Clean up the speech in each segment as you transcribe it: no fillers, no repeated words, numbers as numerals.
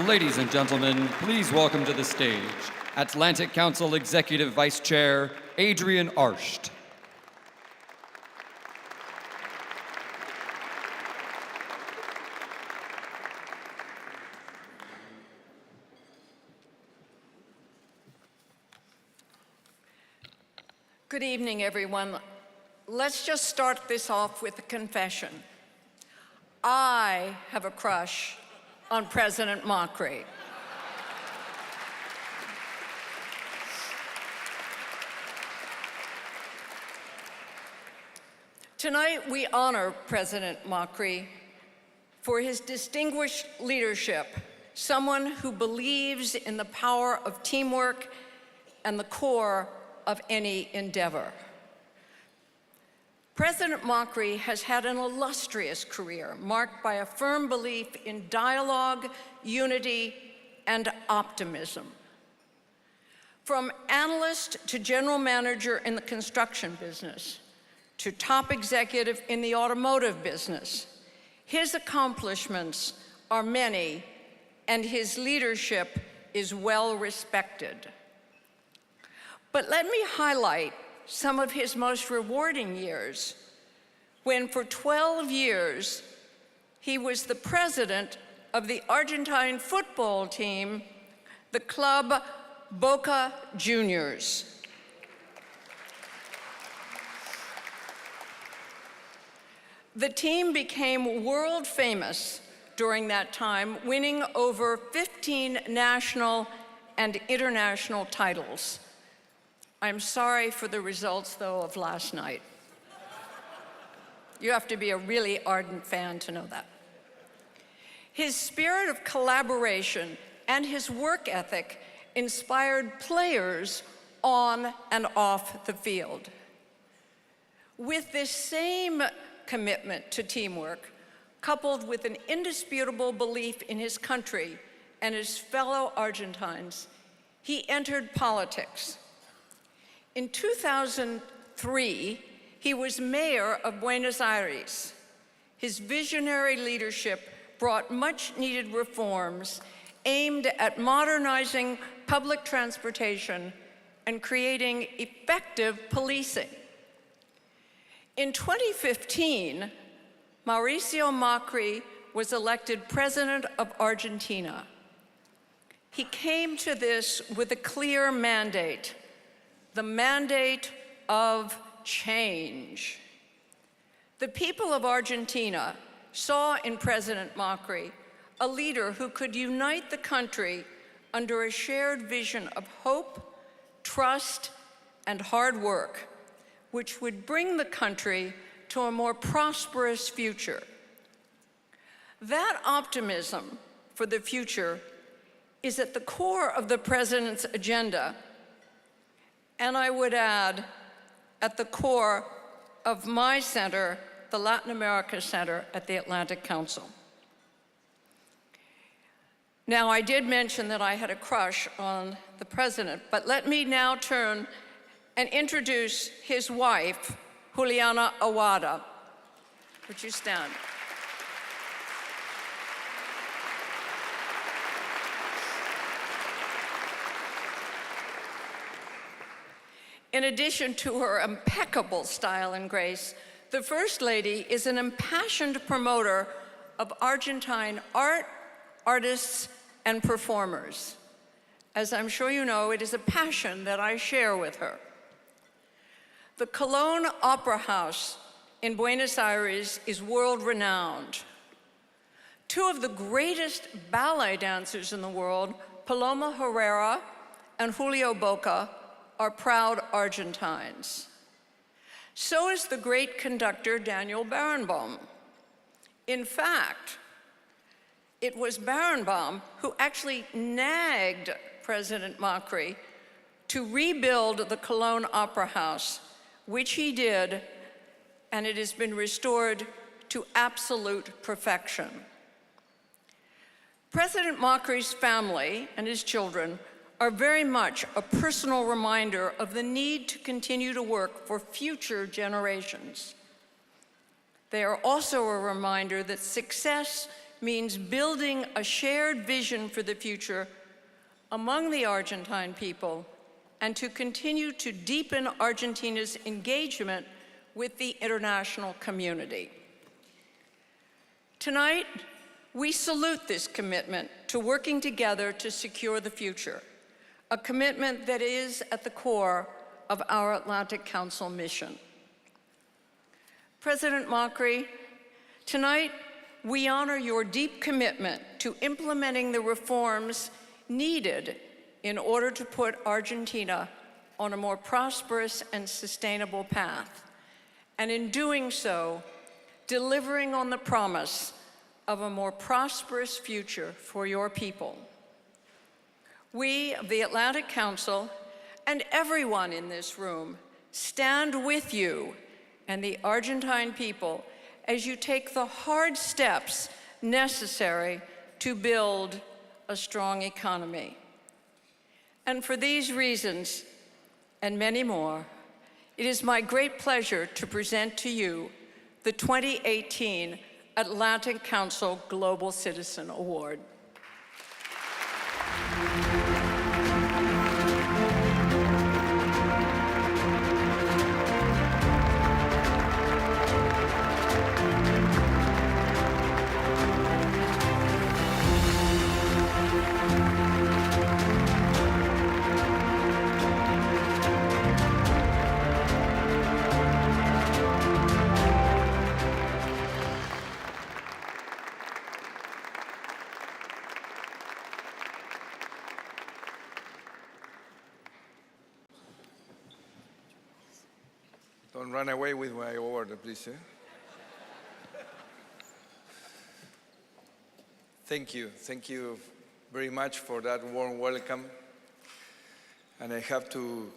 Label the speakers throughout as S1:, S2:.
S1: Ladies and gentlemen, please welcome to the stage Atlantic Council Executive Vice Chair, Adrienne Arsht.
S2: Good evening, everyone. Let's just start this off with a confession. I have a crush on President Macri. Tonight, we honor President Macri for his distinguished leadership, someone who believes in the power of teamwork and the core of any endeavor. President Macri has had an illustrious career marked by a firm belief in dialogue, unity, and optimism. From analyst to general manager in the construction business, to top executive in the automotive business, his accomplishments are many, and his leadership is well respected. But let me highlight some of his most rewarding years, when for 12 years, he was the president of the Argentine football team, the club Boca Juniors. The team became world famous during that time, winning over 15 national and international titles. I'm sorry for the results, though, of last night. You have to be a really ardent fan to know that. His spirit of collaboration and his work ethic inspired players on and off the field. With this same commitment to teamwork, coupled with an indisputable belief in his country and his fellow Argentines, he entered politics. In 2003, he was mayor of Buenos Aires. His visionary leadership brought much-needed reforms aimed at modernizing public transportation and creating effective policing. In 2015, Mauricio Macri was elected president of Argentina. He came to this with a clear mandate: the mandate of change. The people of Argentina saw in President Macri a leader who could unite the country under a shared vision of hope, trust, and hard work, which would bring the country to a more prosperous future. That optimism for the future is at the core of the president's agenda, and I would add, at the core of my center, the Latin America Center at the Atlantic Council. Now, I did mention that I had a crush on the president, but let me now turn and introduce his wife, Juliana Awada. Would you stand? In addition to her impeccable style and grace, the First Lady is an impassioned promoter of Argentine art, artists, and performers. As I'm sure you know, it is a passion that I share with her. The Cologne Opera House in Buenos Aires is world-renowned. Two of the greatest ballet dancers in the world, Paloma Herrera and Julio Boca, are proud Argentines. So is the great conductor Daniel Barenboim. In fact, it was Barenboim who actually nagged President Macri to rebuild the Cologne Opera House, which he did, and it has been restored to absolute perfection. President Macri's family and his children are very much a personal reminder of the need to continue to work for future generations. They are also a reminder that success means building a shared vision for the future among the Argentine people and to continue to deepen Argentina's engagement with the international community. Tonight, we salute this commitment to working together to secure the future, a commitment that is at the core of our Atlantic Council mission. President Macri, tonight we honor your deep commitment to implementing the reforms needed in order to put Argentina on a more prosperous and sustainable path, and in doing so, delivering on the promise of a more prosperous future for your people. We of the Atlantic Council and everyone in this room stand with you and the Argentine people as you take the hard steps necessary to build a strong economy. And for these reasons, and many more, it is my great pleasure to present to you the 2018 Atlantic Council Global Citizen Award.
S3: Don't run away with my award, please. Thank you very much for that warm welcome. And I have to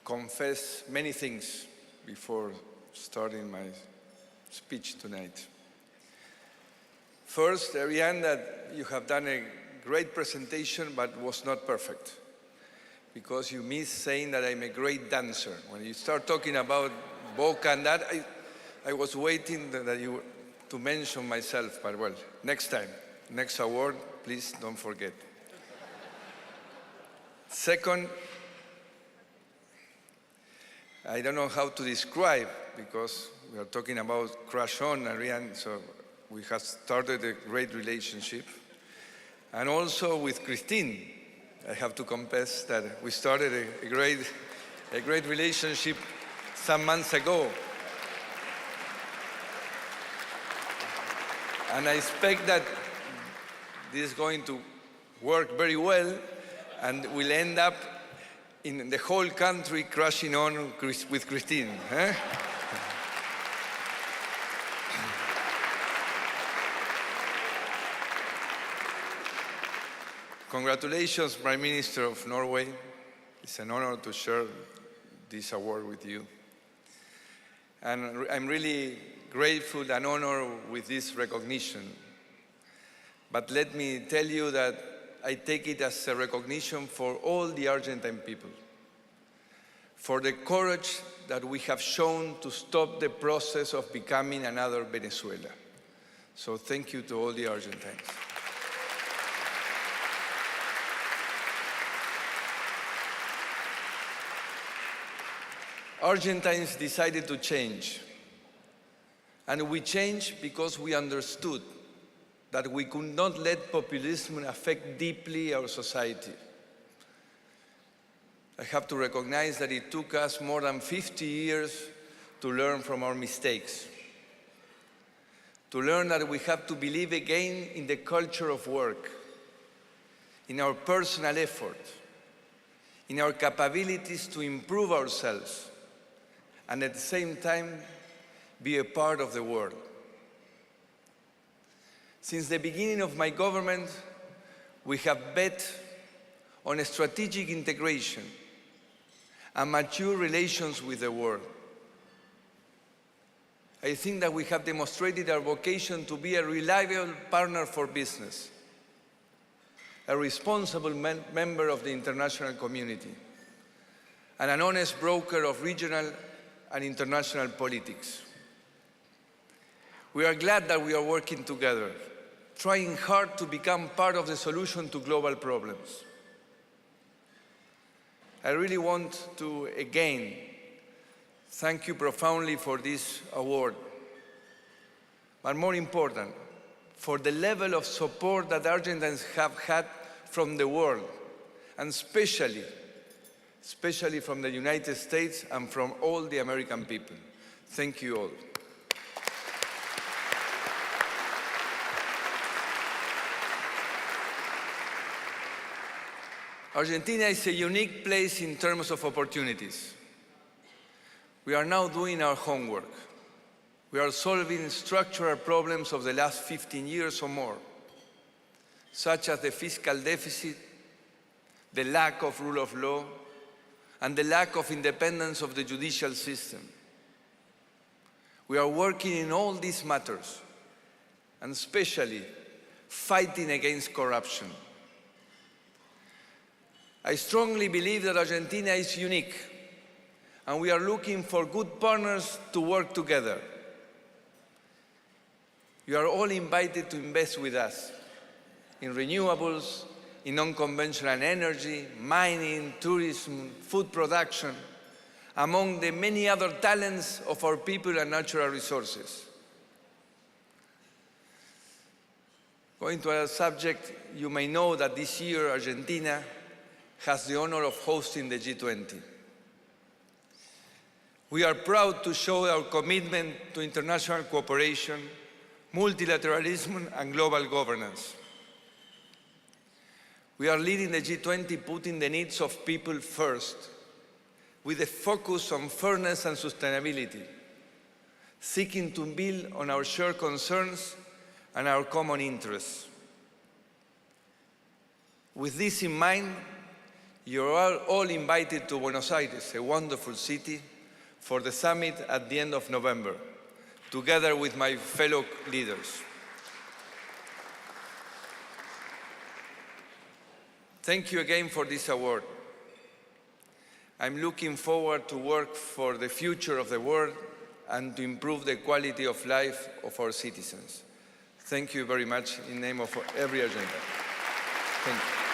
S3: confess many things before starting my speech tonight. First, Adrienne, that you have done a great presentation, but was not perfect, because you missed saying that I'm a great dancer. When you start talking about Boca and that, I was waiting that you to mention myself, but well, next time, next award, please don't forget. Second, I don't know how to describe, because we are talking about crush on Adrienne, so we have started a great relationship. And also with Christine, I have to confess that we started a great relationship some months ago. And I expect that this is going to work very well and will end up in the whole country crashing on with Christine. Eh? Congratulations, Prime Minister of Norway. It's an honor to share this award with you. And I'm really grateful and honored with this recognition. But let me tell you that I take it as a recognition for all the Argentine people, for the courage that we have shown to stop the process of becoming another Venezuela. So thank you to all the Argentines. Argentines decided to change. And we changed because we understood that we could not let populism affect deeply our society. I have to recognize that it took us more than 50 years to learn from our mistakes, to learn that we have to believe again in the culture of work, in our personal effort, in our capabilities to improve ourselves, and at the same time, be a part of the world. Since the beginning of my government, we have bet on a strategic integration and mature relations with the world. I think that we have demonstrated our vocation to be a reliable partner for business, a responsible member of the international community, and an honest broker of regional and international politics. We are glad that we are working together trying hard to become part of the solution to global problems. I really want to, again, thank you profoundly for this award, but more important, for the level of support that Argentines have had from the world, and especially from the United States and from all the American people. Thank you all. Argentina is a unique place in terms of opportunities. We are now doing our homework. We are solving structural problems of the last 15 years or more, such as the fiscal deficit, the lack of rule of law, and the lack of independence of the judicial system. We are working in all these matters, and especially fighting against corruption. I strongly believe that Argentina is unique, and we are looking for good partners to work together. You are all invited to invest with us in renewables, in unconventional energy, mining, tourism, food production, among the many other talents of our people and natural resources. Going to another subject, you may know that this year Argentina has the honor of hosting the G20. We are proud to show our commitment to international cooperation, multilateralism, and global governance. We are leading the G20, putting the needs of people first, with a focus on fairness and sustainability, seeking to build on our shared concerns and our common interests. With this in mind, you are all invited to Buenos Aires, a wonderful city, for the summit at the end of November, together with my fellow leaders. Thank you again for this award. I'm looking forward to work for the future of the world and to improve the quality of life of our citizens. Thank you very much in the name of every Argentine. Thank you.